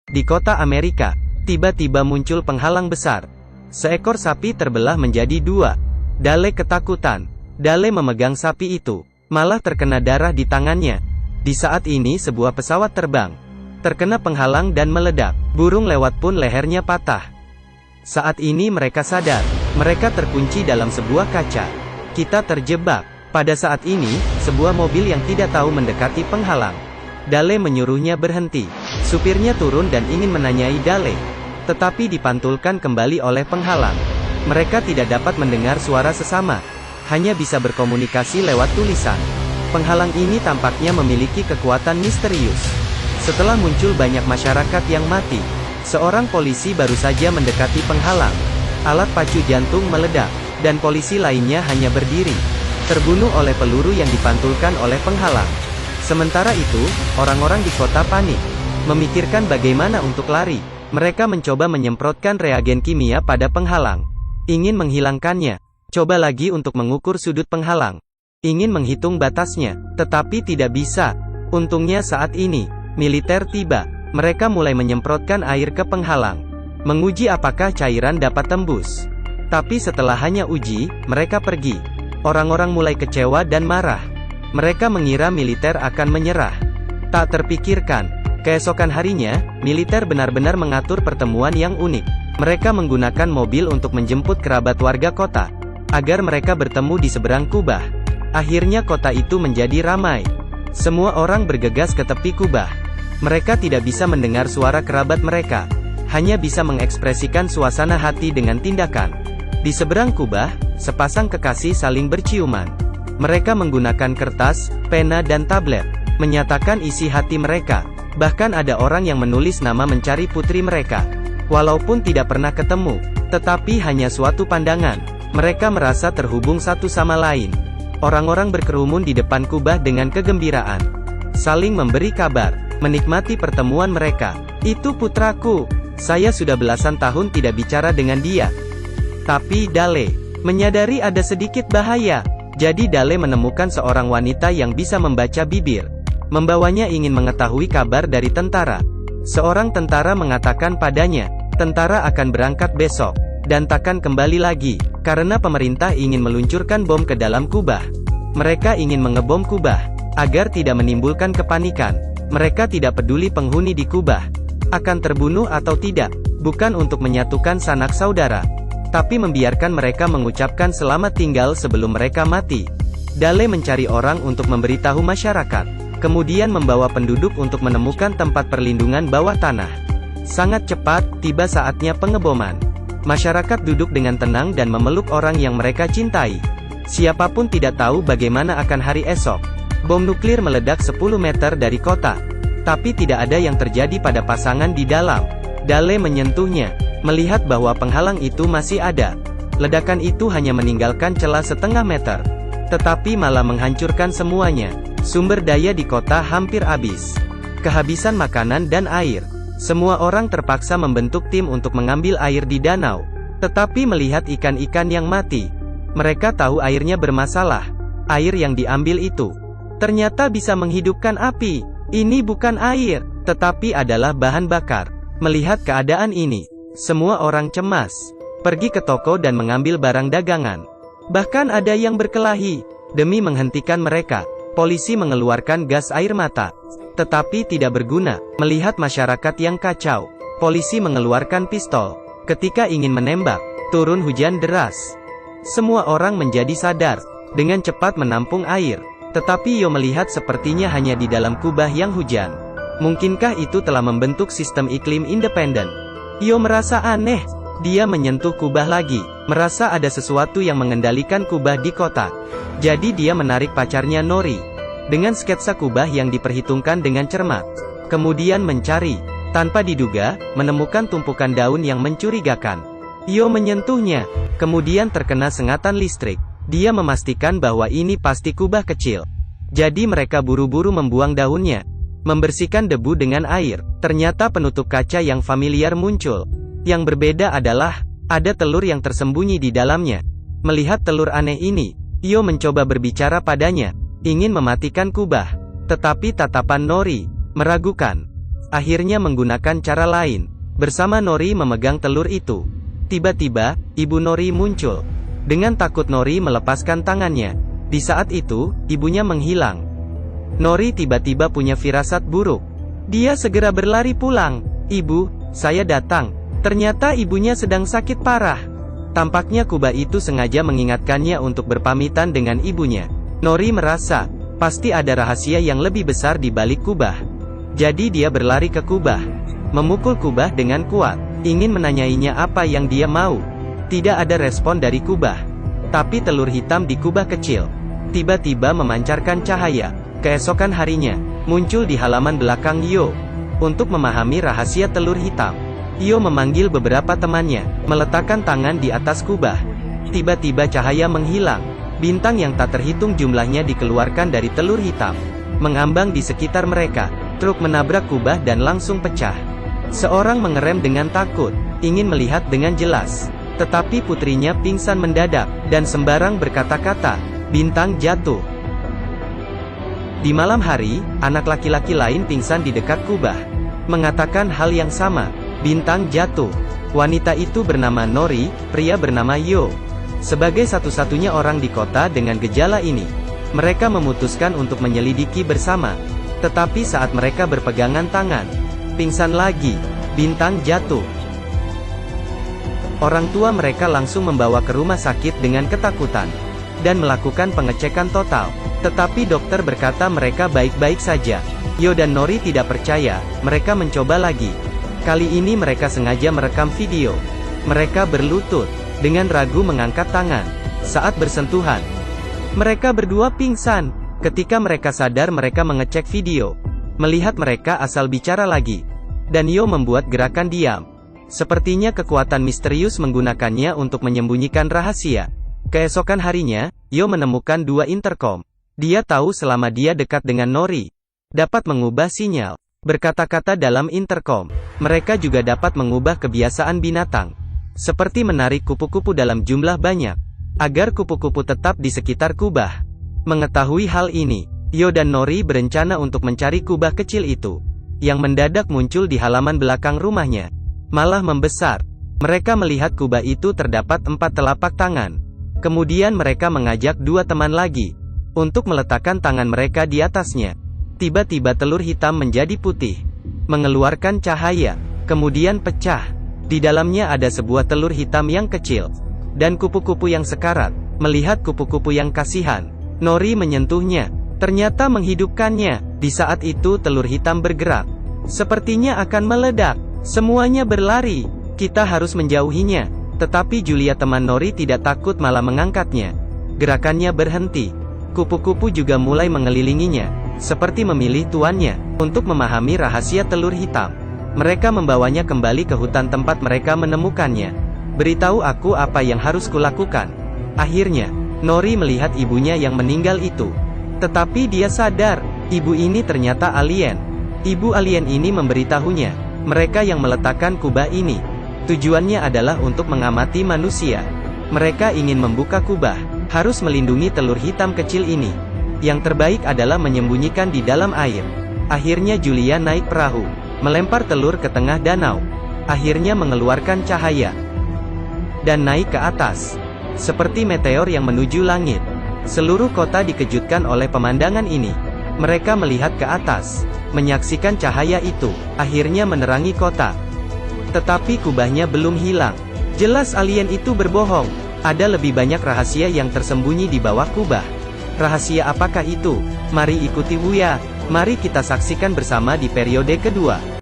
Di kota Amerika, tiba-tiba muncul penghalang besar. Seekor sapi terbelah menjadi dua. Dale ketakutan. Dale memegang sapi itu, malah terkena darah di tangannya. Di saat ini sebuah pesawat terbang, terkena penghalang dan meledak. Burung lewat pun lehernya patah. Saat ini mereka sadar, mereka terkunci dalam sebuah kaca. Kita terjebak. Pada saat ini, sebuah mobil yang tidak tahu mendekati penghalang. Dale menyuruhnya berhenti. Supirnya turun dan ingin menanyai Dale, tetapi dipantulkan kembali oleh penghalang. Mereka tidak dapat mendengar suara sesama, hanya bisa berkomunikasi lewat tulisan. Penghalang ini tampaknya memiliki kekuatan misterius. Setelah muncul banyak masyarakat yang mati, seorang polisi baru saja mendekati penghalang. Alat pacu jantung meledak, dan polisi lainnya hanya berdiri, terbunuh oleh peluru yang dipantulkan oleh penghalang. Sementara itu, orang-orang di kota panik, memikirkan bagaimana untuk lari. Mereka mencoba menyemprotkan reagen kimia pada penghalang, ingin menghilangkannya. Coba lagi untuk mengukur sudut penghalang, ingin menghitung batasnya, tetapi tidak bisa. Untungnya saat ini, militer tiba. Mereka mulai menyemprotkan air ke penghalang, menguji apakah cairan dapat tembus. Tapi setelah hanya uji, mereka pergi. Orang-orang mulai kecewa dan marah. Mereka mengira militer akan menyerah. Tak terpikirkan, keesokan harinya, militer benar-benar mengatur pertemuan yang unik. Mereka menggunakan mobil untuk menjemput kerabat warga kota, agar mereka bertemu di seberang kubah. Akhirnya kota itu menjadi ramai. Semua orang bergegas ke tepi kubah. Mereka tidak bisa mendengar suara kerabat mereka, hanya bisa mengekspresikan suasana hati dengan tindakan. Di seberang kubah, sepasang kekasih saling berciuman. Mereka menggunakan kertas, pena dan tablet, menyatakan isi hati mereka. Bahkan ada orang yang menulis nama mencari putri mereka. Walaupun tidak pernah ketemu, tetapi hanya suatu pandangan, mereka merasa terhubung satu sama lain. Orang-orang berkerumun di depan kubah dengan kegembiraan, saling memberi kabar, menikmati pertemuan mereka. Itu putraku. Saya sudah belasan tahun tidak bicara dengan dia. Tapi Dale menyadari ada sedikit bahaya. Jadi Dale menemukan seorang wanita yang bisa membaca bibir. Membawanya ingin mengetahui kabar dari tentara. Seorang tentara mengatakan padanya, tentara akan berangkat besok, dan takkan kembali lagi, karena pemerintah ingin meluncurkan bom ke dalam kubah. Mereka ingin mengebom kubah, agar tidak menimbulkan kepanikan. Mereka tidak peduli penghuni di kubah akan terbunuh atau tidak, bukan untuk menyatukan sanak saudara, tapi membiarkan mereka mengucapkan selamat tinggal sebelum mereka mati. Dale mencari orang untuk memberitahu masyarakat, kemudian membawa penduduk untuk menemukan tempat perlindungan bawah tanah. Sangat cepat, tiba saatnya pengeboman. Masyarakat duduk dengan tenang dan memeluk orang yang mereka cintai. Siapapun tidak tahu bagaimana akan hari esok. Bom nuklir meledak 10 meter dari kota, tapi tidak ada yang terjadi pada pasangan di dalam. Dale menyentuhnya, melihat bahwa penghalang itu masih ada. Ledakan itu hanya meninggalkan celah setengah meter, tetapi malah menghancurkan semuanya. Sumber daya di kota hampir habis. Kehabisan makanan dan air. Semua orang terpaksa membentuk tim untuk mengambil air di danau. Tetapi melihat ikan-ikan yang mati, mereka tahu airnya bermasalah. Air yang diambil itu ternyata bisa menghidupkan api. Ini bukan air, tetapi adalah bahan bakar. Melihat keadaan ini, semua orang cemas. Pergi ke toko dan mengambil barang dagangan. Bahkan ada yang berkelahi. Demi menghentikan mereka, polisi mengeluarkan gas air mata. Tetapi tidak berguna. Melihat masyarakat yang kacau, polisi mengeluarkan pistol. Ketika ingin menembak, turun hujan deras. Semua orang menjadi sadar, dengan cepat menampung air. Tetapi Yo melihat sepertinya hanya di dalam kubah yang hujan. Mungkinkah itu telah membentuk sistem iklim independen? Yo merasa aneh. Dia menyentuh kubah lagi, merasa ada sesuatu yang mengendalikan kubah di kota. Jadi dia menarik pacarnya Nori, dengan sketsa kubah yang diperhitungkan dengan cermat. Kemudian mencari, tanpa diduga, menemukan tumpukan daun yang mencurigakan. Yo menyentuhnya, kemudian terkena sengatan listrik. Dia memastikan bahwa ini pasti kubah kecil. Jadi mereka buru-buru membuang daunnya, membersihkan debu dengan air. Ternyata penutup kaca yang familiar muncul. Yang berbeda adalah, ada telur yang tersembunyi di dalamnya. Melihat telur aneh ini, Yo mencoba berbicara padanya, ingin mematikan kubah. Tetapi tatapan Nori meragukan. akhirnya menggunakan cara lain. Bersama Nori memegang telur itu. Tiba-tiba, ibu Nori muncul. Dengan takut Nori melepaskan tangannya. Di saat itu, ibunya menghilang. Nori tiba-tiba punya firasat buruk. Dia segera berlari pulang. "Ibu, saya datang." Ternyata ibunya sedang sakit parah. Tampaknya kubah itu sengaja mengingatkannya untuk berpamitan dengan ibunya. Nori merasa, pasti ada rahasia yang lebih besar di balik kubah. Jadi dia berlari ke kubah. Memukul kubah dengan kuat. Ingin menanyainya apa yang dia mau. Tidak ada respon dari kubah. Tapi telur hitam di kubah kecil tiba-tiba memancarkan cahaya. Keesokan harinya, muncul di halaman belakang Yo. Untuk memahami rahasia telur hitam, Yo memanggil beberapa temannya, meletakkan tangan di atas kubah. Tiba-tiba cahaya menghilang. Bintang yang tak terhitung jumlahnya dikeluarkan dari telur hitam. Mengambang di sekitar mereka. Truk menabrak kubah dan langsung pecah. Seorang mengerem dengan takut, ingin melihat dengan jelas. Tetapi putrinya pingsan mendadak, dan sembarang berkata-kata. Bintang jatuh. Di malam hari, anak laki-laki lain pingsan di dekat kubah. Mengatakan hal yang sama. Bintang jatuh. Wanita itu bernama Nori, pria bernama Yo. Sebagai satu-satunya orang di kota dengan gejala ini, mereka memutuskan untuk menyelidiki bersama. Tetapi saat mereka berpegangan tangan, pingsan lagi. Bintang jatuh. Orang tua mereka langsung membawa ke rumah sakit dengan ketakutan dan melakukan pengecekan total. Tetapi dokter berkata mereka baik-baik saja. Yo dan Nori tidak percaya. Mereka mencoba lagi. Kali ini mereka sengaja merekam video. Mereka berlutut, dengan ragu mengangkat tangan. Saat bersentuhan, mereka berdua pingsan. Ketika mereka sadar mereka mengecek video. Melihat mereka asal bicara lagi. Dan Yo membuat gerakan diam. Sepertinya kekuatan misterius menggunakannya untuk menyembunyikan rahasia. Keesokan harinya, Yo menemukan dua intercom. Dia tahu selama dia dekat dengan Nori, dapat mengubah sinyal. Berkata-kata dalam intercom. Mereka juga dapat mengubah kebiasaan binatang. Seperti menarik kupu-kupu dalam jumlah banyak, agar kupu-kupu tetap di sekitar kubah. Mengetahui hal ini, Yo dan Nori berencana untuk mencari kubah kecil itu, yang mendadak muncul di halaman belakang rumahnya. Malah membesar. Mereka melihat kubah itu terdapat 4 telapak tangan. Kemudian mereka mengajak dua teman lagi untuk meletakkan tangan mereka di atasnya. Tiba-tiba telur hitam menjadi putih, mengeluarkan cahaya, kemudian pecah. Di dalamnya ada sebuah telur hitam yang kecil, dan kupu-kupu yang sekarat. Melihat kupu-kupu yang kasihan, Nori menyentuhnya, ternyata menghidupkannya. Di saat itu telur hitam bergerak, sepertinya akan meledak. Semuanya berlari, kita harus menjauhinya. Tetapi Julia teman Nori tidak takut, malah mengangkatnya. Gerakannya berhenti. Kupu-kupu juga mulai mengelilinginya, seperti memilih tuannya. Untuk memahami rahasia telur hitam, mereka membawanya kembali ke hutan tempat mereka menemukannya. "Beritahu aku apa yang harus kulakukan." Akhirnya, Nori melihat ibunya yang meninggal itu. Tetapi dia sadar, ibu ini ternyata alien. Ibu alien ini memberitahunya, mereka yang meletakkan kubah ini, tujuannya adalah untuk mengamati manusia. Mereka ingin membuka kubah, harus melindungi telur hitam kecil ini. Yang terbaik adalah menyembunyikan di dalam air. Akhirnya Julia naik perahu, melempar telur ke tengah danau. Akhirnya mengeluarkan cahaya dan naik ke atas, seperti meteor yang menuju langit. Seluruh kota dikejutkan oleh pemandangan ini. Mereka melihat ke atas, menyaksikan cahaya itu, akhirnya menerangi kota. Tetapi kubahnya belum hilang. Jelas alien itu berbohong. Ada lebih banyak rahasia yang tersembunyi di bawah kubah. Rahasia apakah itu? Mari ikuti Wuya. Mari kita saksikan bersama di periode kedua.